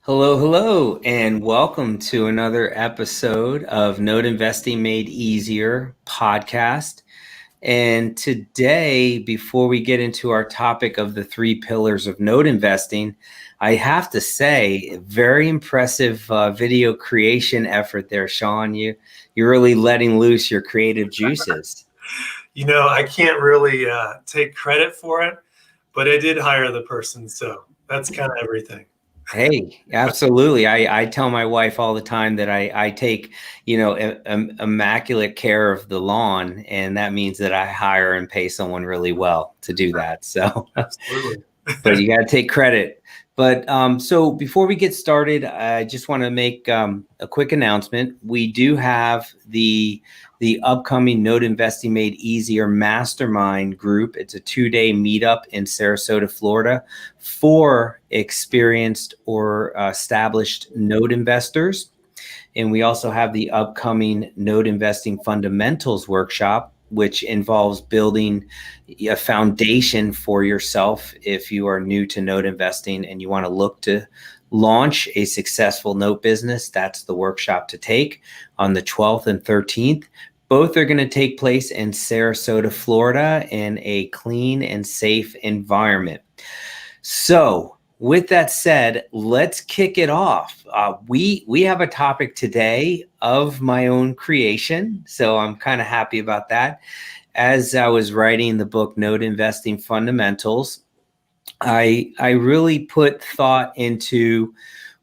Hello, hello, and welcome to another episode of Note Investing Made Easier podcast. And today, before we get into our topic of the three pillars of note investing, I have to say, very impressive video creation effort there, Shawn. You're really letting loose your creative juices. I can't really take credit for it, but I did hire the person, so that's kind of everything. Hey, absolutely. I tell my wife all the time that I take, immaculate care of the lawn, and that means that I hire and pay someone really well to do that. So, Absolutely. but you got to take credit. But so before we get started, I just want to make a quick announcement. We do have the upcoming Note Investing Made Easier Mastermind group. It's a 2-day meetup in Sarasota, Florida, for experienced or established note investors. And we also have the upcoming Note Investing Fundamentals workshop, which involves building a foundation for yourself if you are new to note investing and you want to look to launch a successful note business. That's the workshop to take on the 12th and 13th. Both are going to take place in Sarasota, Florida, in a clean and safe environment. So, with that said, let's kick it off. We have a topic today of my own creation, so I'm kind of happy about that. As I was writing the book Note Investing Fundamentals, I really put thought into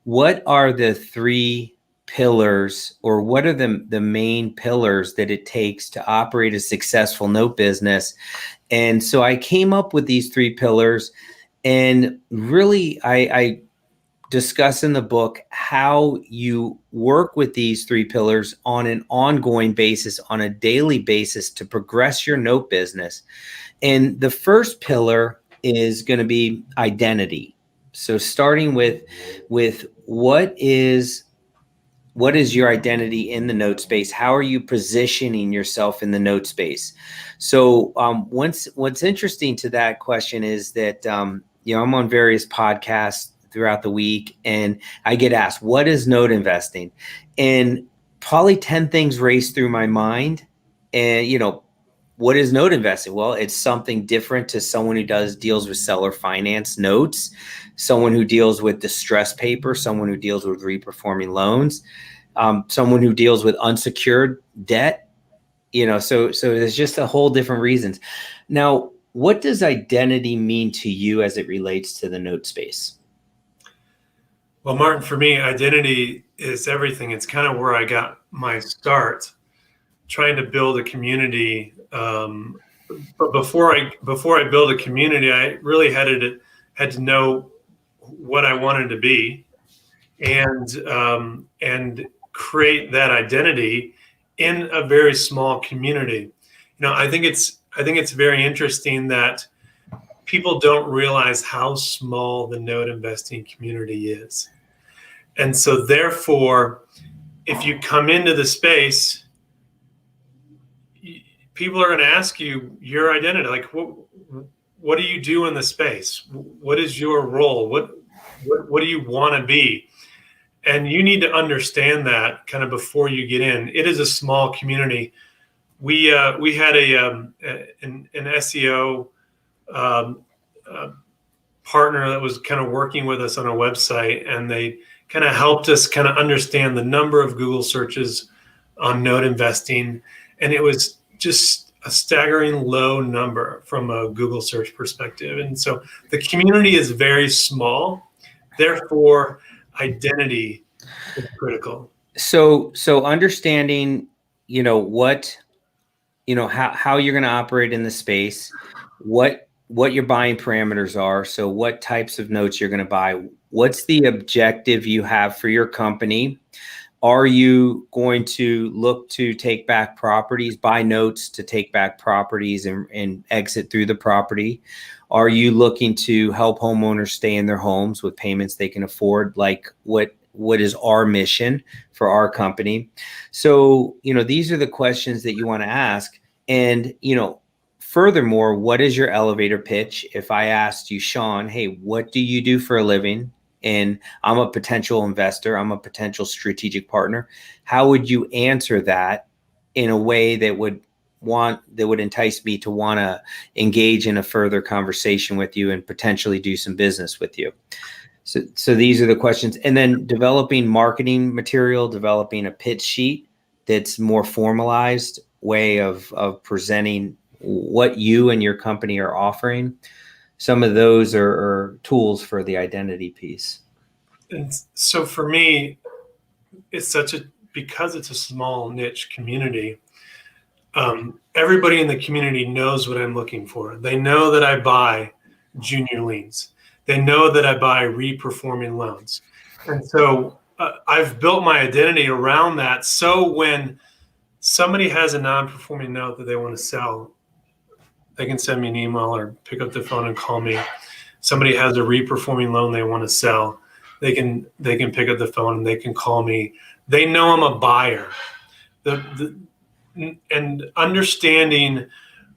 what are the three pillars, or what are the main pillars that it takes to operate a successful note business. And so I came up with these three pillars. And really, I discuss in the book how you work with these three pillars on an ongoing basis, on a daily basis, to progress your note business. And the first pillar is going to be identity. So starting with what is your identity in the note space? How are you positioning yourself in the note space? So what's interesting to that question is that I'm on various podcasts throughout the week, and I get asked, what is note investing? And probably 10 things race through my mind. And, what is note investing? Well, it's something different to someone who deals with seller finance notes, someone who deals with distress paper, someone who deals with reperforming loans, someone who deals with unsecured debt. So there's just a whole different reasons. Now, what does identity mean to you as it relates to the note space? Well, Martin, for me, identity is everything. It's kind of where I got my start, trying to build a community. But before I build a community, I really had to know what I wanted to be, and create that identity in a very small community. I think it's very interesting that people don't realize how small the note investing community is. And so therefore, if you come into the space, people are going to ask you your identity. Like, what do you do in the space? What is your role? What do you want to be? And you need to understand that kind of before you get in. It is a small community. We had an SEO partner that was kind of working with us on a website, and they kind of helped us kind of understand the number of Google searches on note investing, and it was just a staggering low number from a Google search perspective. And so the community is very small, therefore identity is critical. So understanding, how you're going to operate in the space, what your buying parameters are. So what types of notes you're going to buy, what's the objective you have for your company? Are you going to look to take back properties, buy notes to take back properties and exit through the property? Are you looking to help homeowners stay in their homes with payments they can afford? Like what is our mission for our company? So, these are the questions that you want to ask. And, furthermore, what is your elevator pitch? If I asked you, Shawn, hey, what do you do for a living? and I'm a potential investor, I'm a potential strategic partner, how would you answer that in a way that would entice me to want to engage in a further conversation with you and potentially do some business with you? So these are the questions. And then developing marketing material, developing a pitch sheet that's more formalized way of presenting what you and your company are offering. Some of those are tools for the identity piece. And so for me, it's because it's a small niche community, everybody in the community knows what I'm looking for. They know that I buy junior liens. They know that I buy reperforming loans. And so I've built my identity around that. So when somebody has a non-performing note that they want to sell, they can send me an email or pick up the phone and call me. Somebody has a reperforming loan they want to sell, they can pick up the phone and they can call me. They know I'm a buyer. And understanding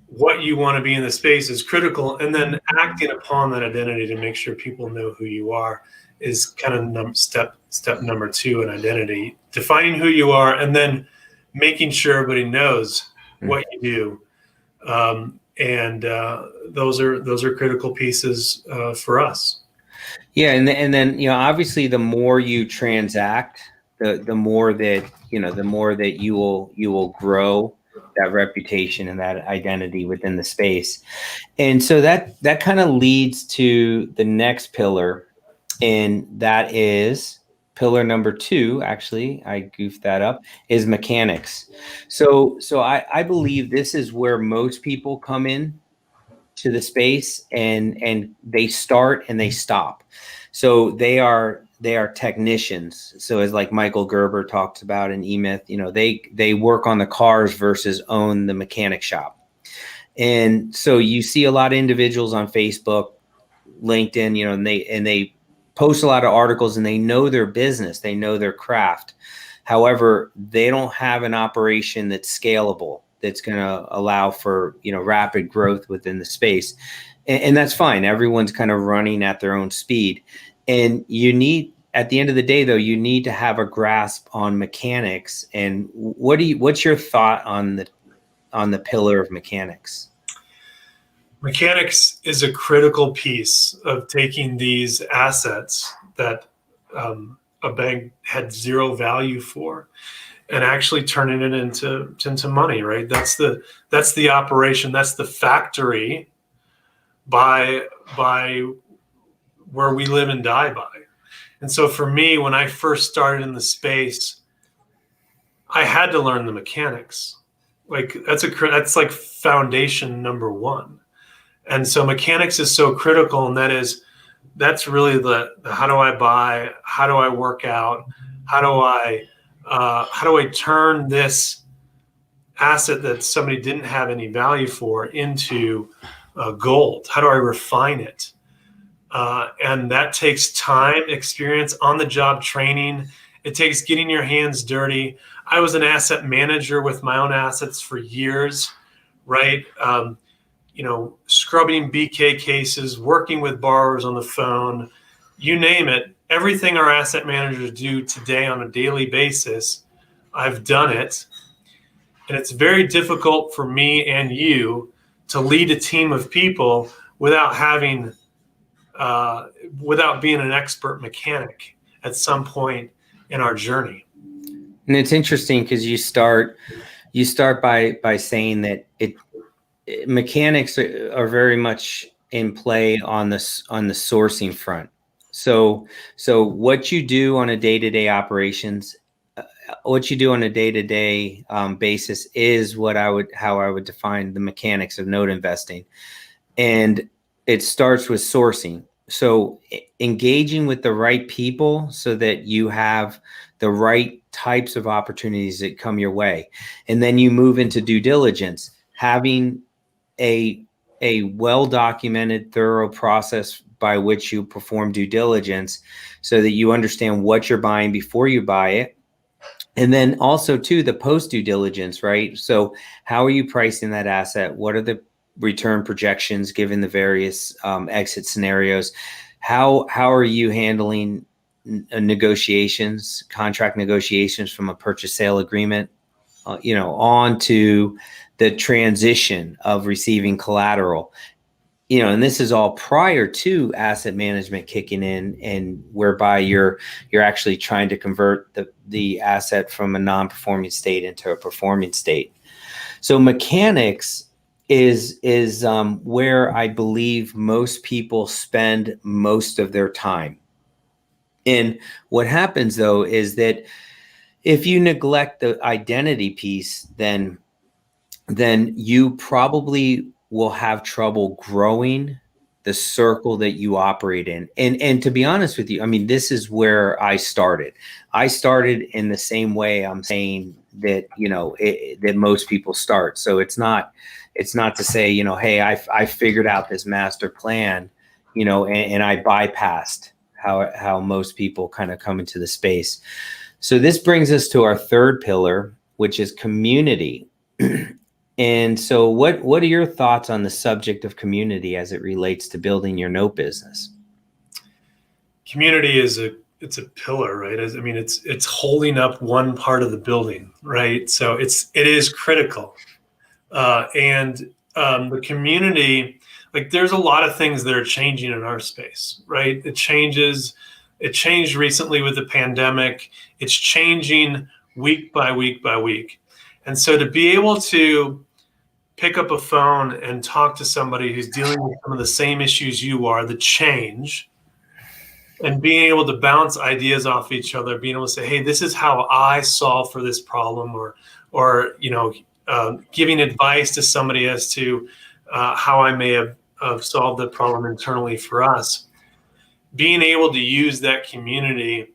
what you want to be in the space is critical, and then acting upon that identity to make sure people know who you are is kind of step number 2 in identity. Defining who you are, and then making sure everybody knows what you do. Those are critical pieces for us. Yeah, and then obviously the more you transact, the more that you will grow that reputation and that identity within the space. And so that kind of leads to the next pillar, and that is pillar number 2. Actually, I goofed that up, is mechanics. So I believe this is where most people come in to the space, and they start and they stop. So they are technicians. So as like Michael Gerber talks about in E-Myth, they work on the cars versus own the mechanic shop. And so you see a lot of individuals on Facebook, LinkedIn, and they post a lot of articles, and they know their business, they know their craft. However, they don't have an operation that's scalable, that's going to allow for, rapid growth within the space. And that's fine. Everyone's kind of running at their own speed. And at the end of the day, though, you need to have a grasp on mechanics. And what's your thought on the pillar of mechanics? Mechanics is a critical piece of taking these assets that a bank had zero value for, and actually turning it into money, right? That's the operation. That's the factory by where we live and die by. And so for me, when I first started in the space, I had to learn the mechanics. Like that's like foundation number 1. And so mechanics is so critical, and that's really the how do I buy, how do I work out, how do I turn this asset that somebody didn't have any value for into gold? How do I refine it? And that takes time, experience, on-the-job training. It takes getting your hands dirty. I was an asset manager with my own assets for years, right? Scrubbing BK cases, working with borrowers on the phone, you name it. Everything our asset managers do today on a daily basis, I've done it. And it's very difficult for me and you to lead a team of people without being an expert mechanic at some point in our journey. And it's interesting because you start by saying that mechanics are very much in play on the sourcing front. So what you do on a day-to-day operations, what you do on a day-to-day basis is how I would define the mechanics of note investing. And it starts with sourcing. So engaging with the right people so that you have the right types of opportunities that come your way. And then you move into due diligence, having a well-documented, thorough process by which you perform due diligence so that you understand what you're buying before you buy it. And then also too, the post due diligence, right? So how are you pricing that asset? What are the return projections given the various exit scenarios? how are you handling negotiations, contract negotiations from a purchase sale agreement, on to the transition of receiving collateral, and this is all prior to asset management kicking in, and whereby you're actually trying to convert the asset from a non-performing state into a performing state. So mechanics is where I believe most people spend most of their time. And what happens though is that if you neglect the identity piece, then you probably will have trouble growing the circle that you operate in. And to be honest with you, I mean, this is where I started. I started in the same way I'm saying that, that most people start. So it's not to say, hey, I figured out this master plan, and I bypassed how most people kind of come into the space. So this brings us to our third pillar, which is community. And so what are your thoughts on the subject of community as it relates to building your note business? Community it's a pillar, right? I mean, it's holding up one part of the building, right? So it is critical. And the community, like, there's a lot of things that are changing in our space, right? It changed recently with the pandemic. It's changing week by week by week. And so to be able to pick up a phone and talk to somebody who's dealing with some of the same issues you are, the change, and being able to bounce ideas off each other, being able to say, hey, this is how I solve for this problem, or giving advice to somebody as to how I may have solved the problem internally for us. Being able to use that community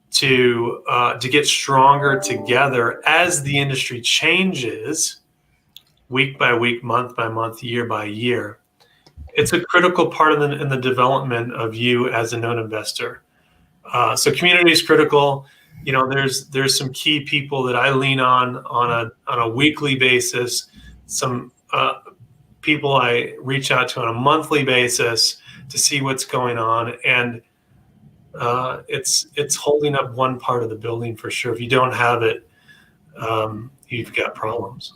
to get stronger together as the industry changes week by week, month by month, year by year. It's a critical part in the development of you as a note investor. So community is critical. There's some key people that I lean on a weekly basis. Some people I reach out to on a monthly basis to see what's going on, and it's holding up one part of the building for sure. If you don't have it, you've got problems.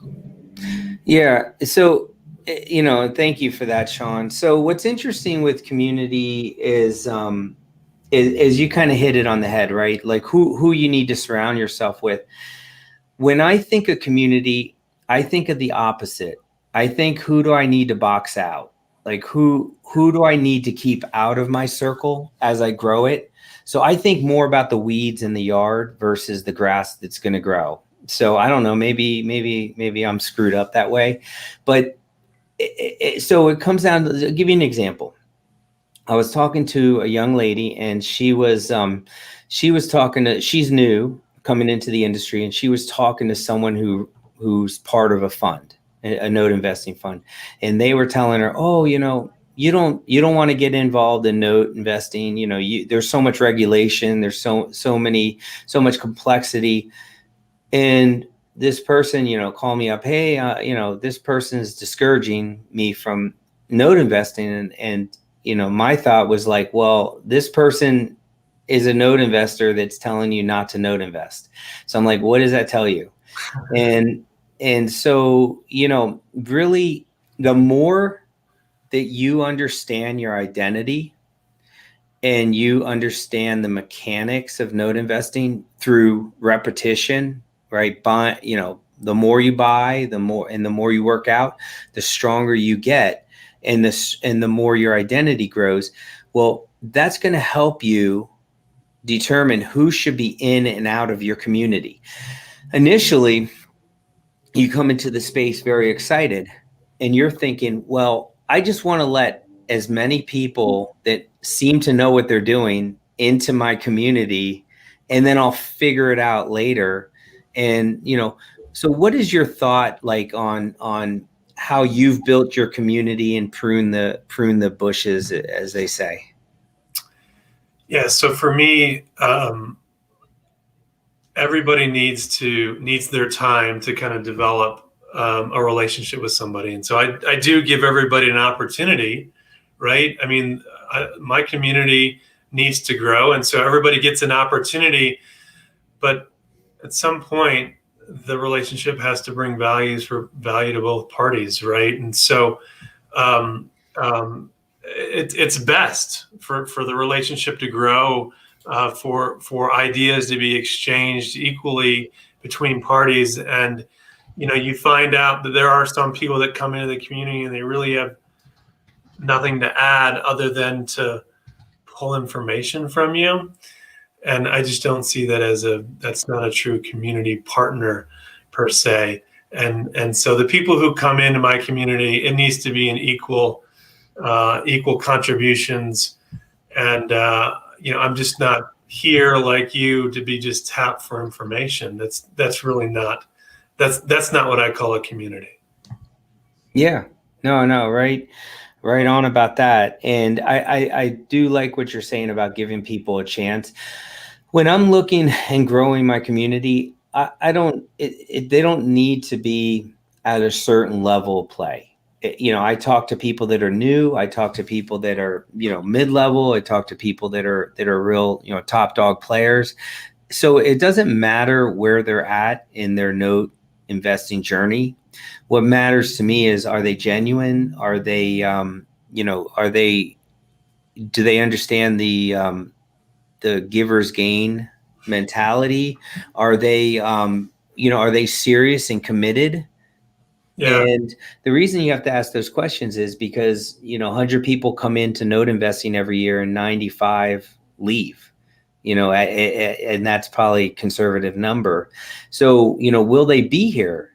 Yeah. So, thank you for that, Shawn. So what's interesting with community is you kind of hit it on the head, right? Like who you need to surround yourself with. When I think of community, I think of the opposite. I think, who do I need to box out? Like who do I need to keep out of my circle as I grow it? So I think more about the weeds in the yard versus the grass that's going to grow. So I don't know, maybe I'm screwed up that way, but so it comes down to, I'll give you an example. I was talking to a young lady, and she's new coming into the industry, and she was talking to someone who's part of a fund, a note investing fund. And they were telling her, oh, you don't want to get involved in note investing. There's so much regulation. There's so much complexity. And this person, called me up, hey, this person is discouraging me from note investing. And my thought was like, well, this person is a note investor that's telling you not to note invest. So I'm like, what does that tell you? And so, really, the more that you understand your identity and you understand the mechanics of note investing through repetition, right? The more you buy, the more you work out, the stronger you get, and the more your identity grows. Well, that's going to help you determine who should be in and out of your community. Initially, you come into the space very excited, and you're thinking, well, I just want to let as many people that seem to know what they're doing into my community, and then I'll figure it out later. And, so what is your thought like on how you've built your community and prune the bushes, as they say? Yeah. So for me, everybody needs their time to kind of develop a relationship with somebody. And so I do give everybody an opportunity, right? I mean, my community needs to grow, and so everybody gets an opportunity, but at some point, the relationship has to bring value to both parties, right? And so um, it's best for the relationship to grow, for ideas to be exchanged equally between parties. And you find out that there are some people that come into the community and they really have nothing to add other than to pull information from you. And I just don't see that that's not a true community partner per se. And so the people who come into my community, it needs to be an equal contributions. And I'm just not here like you to be just tapped for information. That's really not that's not what I call a community. Yeah, no, right on about that. And I do like what you're saying about giving people a chance. When I'm looking and growing my community, they don't need to be at a certain level of play. I talk to people that are new. I talk to people that are, mid-level. I talk to people that are real, top dog players. So it doesn't matter where they're at in their note investing journey. What matters to me is, are they genuine? Are they, do they understand the giver's gain mentality? Are they, are they serious and committed? Yeah. And the reason you have to ask those questions is because, 100 people come into note investing every year and 95 leave, and that's probably a conservative number. So, will they be here?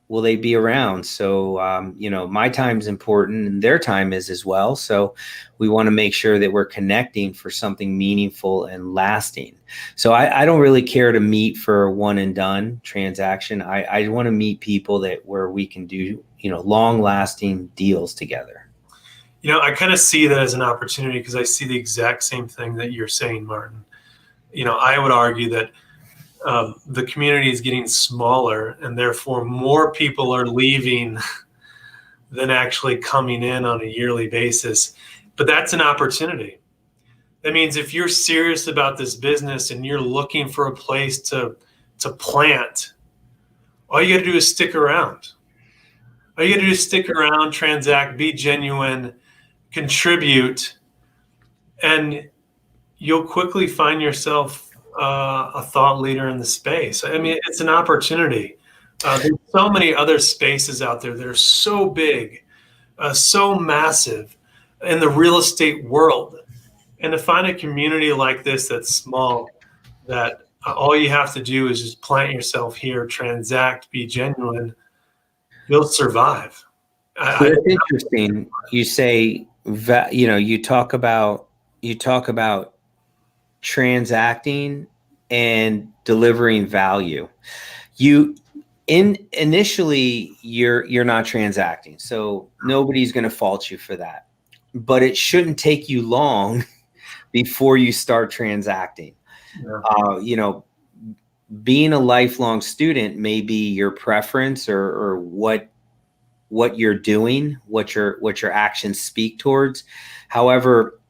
Will they be around? So, my time's important and their time is as well. So we want to make sure that we're connecting for something meaningful and lasting. So I don't really care to meet for a one and done transaction. I want to meet people where we can do, long lasting deals together. I kind of see that as an opportunity because I see the exact same thing that you're saying, Martin. I would argue that the community is getting smaller and therefore more people are leaving than actually coming in on a yearly basis. But that's an opportunity. That means if you're serious about this business and you're looking for a place to plant, all you got to do is stick around. All you got to do is stick around, transact, be genuine, contribute, and you'll quickly find yourself a thought leader in the space. I mean, it's an opportunity. There's so many other spaces out there that are so big, so massive in the real estate world. And to find a community like this that's small, that all you have to do is just plant yourself here, transact, be genuine, you'll survive. It's interesting. You say, you talk about transacting and delivering value. Initially you're not transacting, so nobody's going to fault you for that, but it shouldn't take you long before you start transacting. Yeah. Being a lifelong student may be your preference or what you're doing, what your actions speak towards. However,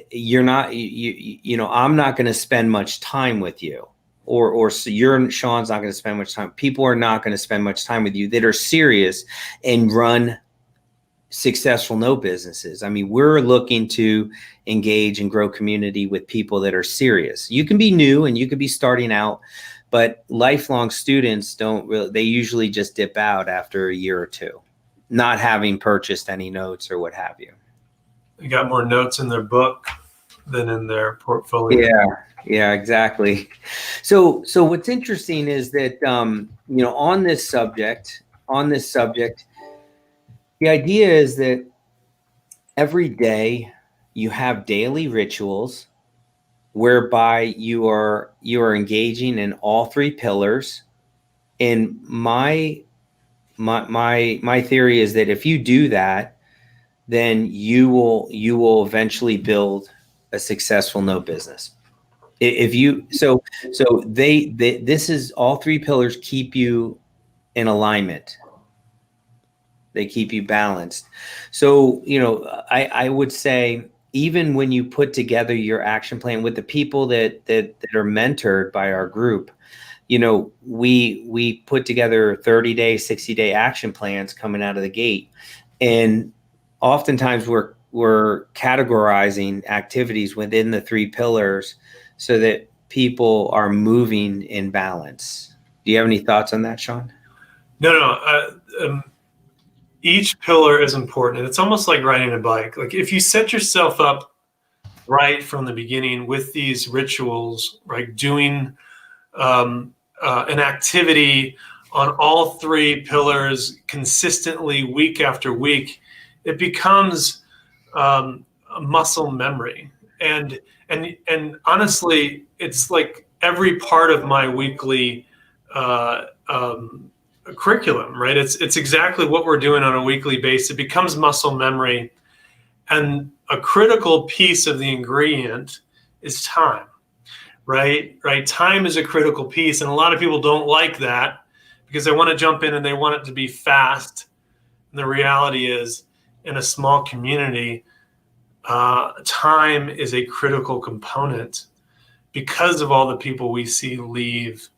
you're not, I'm not going to spend much time with you, or Shawn's not going to spend much time. People are not going to spend much time with you that are serious and run successful note businesses. I mean, we're looking to engage and grow community with people that are serious. You can be new and you could be starting out, but lifelong students they usually just dip out after a year or two, not having purchased any notes or what have you. They got more notes in their book than in their portfolio. Yeah, exactly. So what's interesting is that, on this subject, the idea is that every day you have daily rituals whereby you are engaging in all three pillars. And my theory is that if you do that, then you will eventually build a successful note business. If you this is all three pillars keep you in alignment. They keep you balanced. So, I would say, even when you put together your action plan with the people that are mentored by our group, we put together 30-day, 60-day action plans coming out of the gate. And oftentimes we're categorizing activities within the 3 pillars so that people are moving in balance. Do you have any thoughts on that, Shawn? No. Each pillar is important. And it's almost like riding a bike. Like if you set yourself up right from the beginning with these rituals, right, doing an activity on all 3 pillars consistently week after week, it becomes a muscle memory. And honestly, it's like every part of my weekly curriculum, right? It's exactly what we're doing on a weekly basis. It becomes muscle memory. And a critical piece of the ingredient is time, right? Time is a critical piece. And a lot of people don't like that because they want to jump in and they want it to be fast. And the reality is, in a small community, time is a critical component because of all the people we see leave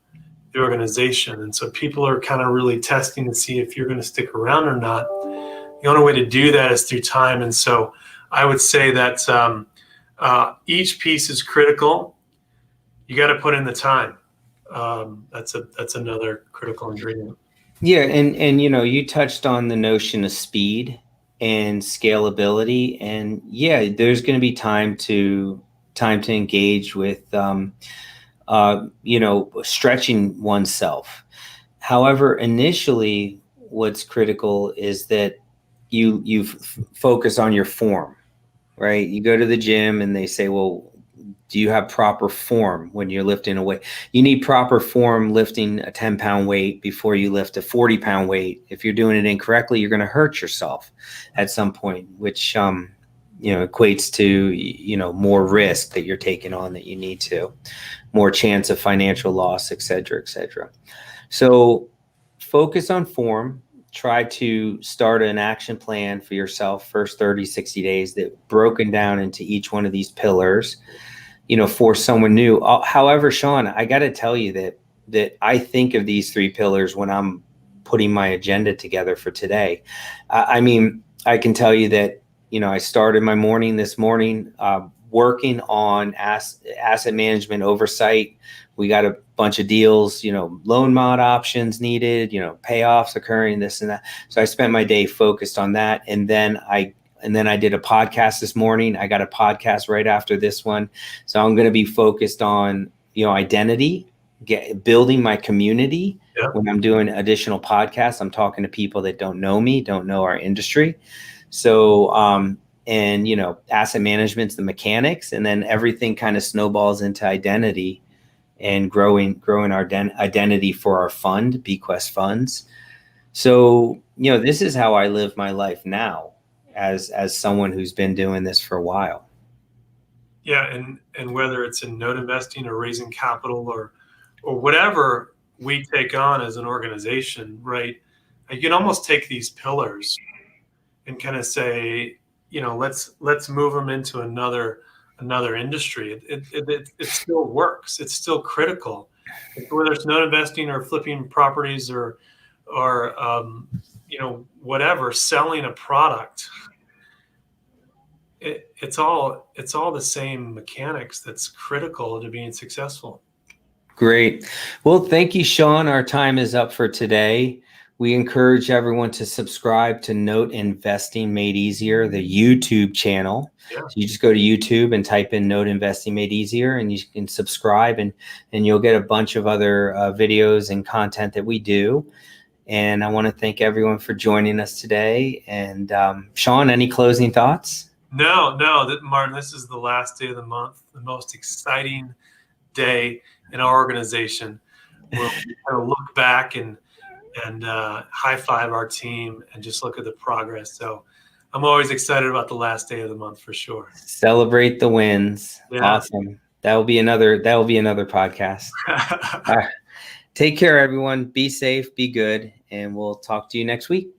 the organization. And so people are kind of really testing to see if you're going to stick around or not. The only way to do that is through time. And so I would say that each piece is critical. You got to put in the time. That's another critical ingredient. Yeah, and you touched on the notion of speed and scalability, and yeah, there's going to be time to engage with stretching oneself. However, initially, what's critical is that you focus on your form, right? You go to the gym and they say, well, do you have proper form when you're lifting a weight? You need proper form lifting a 10-pound weight before you lift a 40-pound weight. If you're doing it incorrectly, you're going to hurt yourself at some point, which equates to more risk that you're taking on that you need to, more chance of financial loss, et cetera, et cetera. So focus on form. Try to start an action plan for yourself first 30, 60 days that broken down into each one of these pillars, for someone new. However, Shawn, I got to tell you that I think of these 3 pillars when I'm putting my agenda together for today. I can tell you that, I started my morning this morning working on asset management oversight. We got a bunch of deals, loan mod options needed, payoffs occurring, this and that. So I spent my day focused on that. And then I did a podcast this morning. I got a podcast right after this one. So I'm going to be focused on, identity, building my community. Yeah. When I'm doing additional podcasts, I'm talking to people that don't know me, don't know our industry. So, asset management's the mechanics, and then everything kind of snowballs into identity and growing our identity for our fund, Bequest Funds. So, this is how I live my life now as someone who's been doing this for a while. Yeah. And whether it's in note investing or raising capital or whatever we take on as an organization, right? You can almost take these pillars and kind of say, let's move them into another industry. It still works. It's still critical. Whether it's note investing or flipping properties or whatever, selling a product, it's all the same mechanics that's critical to being successful. Great. Well, thank you, Shawn. Our time is up for today. We encourage everyone to subscribe to Note Investing Made Easier, the YouTube channel. Yeah. So you just go to YouTube and type in Note Investing Made Easier, and you can subscribe, and you'll get a bunch of other videos and content that we do. And I want to thank everyone for joining us today. And Shawn, any closing thoughts? No, Martin, this is the last day of the month, the most exciting day in our organization. We'll kind of look back and high five our team and just look at the progress. So I'm always excited about the last day of the month for sure. Celebrate the wins. Yeah. Awesome. That will be another podcast. Take care, everyone. Be safe, be good, and we'll talk to you next week.